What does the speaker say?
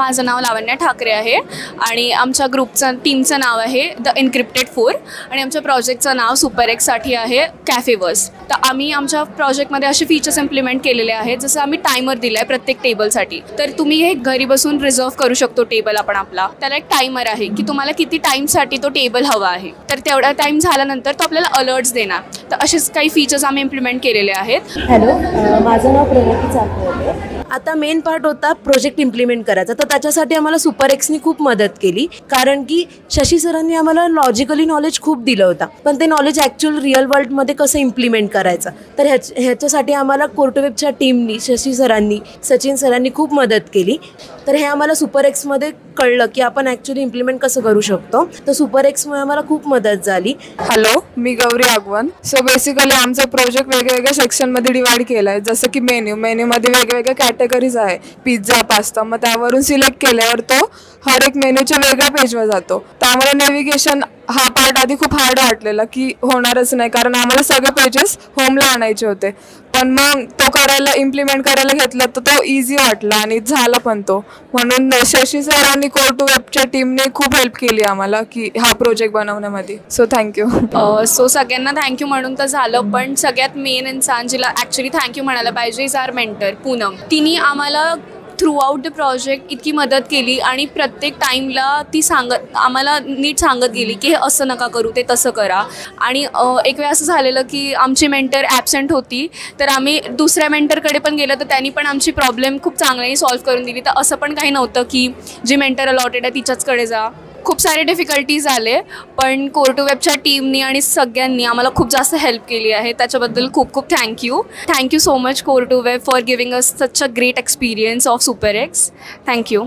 माझं नाव लावण्या ठाकरे आहे आणि आमच्या ग्रुपचं टीमचं नाव आहे द एन्क्रिप्टेड 4 आणि आमच्या प्रोजेक्टचं नाव सुपरएक्ससाठी आहे कॅफेवर्स. तर आम्ही आमच्या प्रोजेक्टमध्ये असे फीचर्स इम्प्लिमेंट केलेले आहेत, जसं आम्ही टायमर दिला आहे प्रत्येक टेबलसाठी. तर तुम्ही हे घरी बसून रिझर्व करू शकतो टेबल आपण आपला. त्याला एक टायमर आहे की तुम्हाला किती टाईमसाठी तो टेबल हवा आहे, तर तेवढा टाईम झाल्यानंतर तो आपल्याला अलर्ट्स देणार. तर असेच काही फीचर्स आम्ही इम्प्लिमेंट केलेले आहेत. हॅलो, माझं नाव प्रगती चाकवते. आता मेन पार्ट होता प्रोजेक्ट इम्प्लिमेंट करायचा, तर त्याच्यासाठी आम्हाला सुपरएक्सनी खूप मदत केली. कारण की शशी सरांनी आम्हाला लॉजिकली नॉलेज खूप दिलं होतं, पण ते नॉलेज ॲक्च्युअल रिअल वर्ल्डमध्ये कसं इम्प्लिमेंट करायचं, तर ह्याच्यासाठी आम्हाला कोर्टवेबच्या टीमनी, शशी सरांनी, सचिन सरांनी खूप मदत केली. तर हे आम्हाला सुपरएक्समध्ये कळलं की आपण ॲक्च्युअली इम्प्लिमेंट कसं करू शकतो. तर सुपरएक्समुळे आम्हाला खूप मदत झाली. हॅलो, मी गौरी आगवण. सो बेसिकली आमचा प्रोजेक्ट वेगवेगळ्या सेक्शनमध्ये डिवाइड केला आहे. जसं की मेन्यूमध्ये वेगवेगळ्या कॅटेगरीज आहे, पिझ्झा, पास्ता. मग त्यावरून सिलेक्ट केल्यावर तो हर एक मेन्यूच्या वेगळ्या पेजवर जातो. त्यामुळे नेव्हिगेशन हा पार्ट आधी खूप हार्ड वाटलेला की होणारच नाही, कारण आम्हाला सगळे पेजेस होमला आणायचे होते. पण मग तो इम्प्लिमेंट करायला घेतला तर तो इझी वाटला आणि झाला पण तो. म्हणून शशी सर आणि कोर्टवेबच्या टीमने खूप हेल्प केली आम्हाला की हा प्रोजेक्ट बनवण्यामध्ये. So thank you. सो सगळ्यांना थँक्यू म्हणून तर झालं, पण सगळ्यात मेन इन्सान जिला ॲक्च्युली थँक्यू म्हणायला पाहिजे इज आर मेंटर पूनम. तिने आम्हाला थ्रू आउट द प्रोजेक्ट इतकी मदत केली आणि प्रत्येक टाईमला ती आम्हाला नीट सांगत गेली की हे असं नका करू, ते तसं करा. आणि एक वेळ असं झालेलं की आमची मेंटर ॲबसेंट होती, तर आम्ही दुसऱ्या मेंटरकडे पण गेलं, तर त्यांनी पण आमची प्रॉब्लेम खूप चांगल्याने सॉल्व्ह करून दिली. तर असं पण काही नव्हतं की जी मेंटर अलॉटेड आहे तिच्याचकडे जा. खूप सारे डिफिकल्टीज आले, पण कोर्टवेबच्या टीमनी आणि सगळ्यांनी आम्हाला खूप जास्त हेल्प केली आहे. त्याच्याबद्दल खूप खूप thank you so much courtweb for giving us such a great experience of SuperX. Thank you.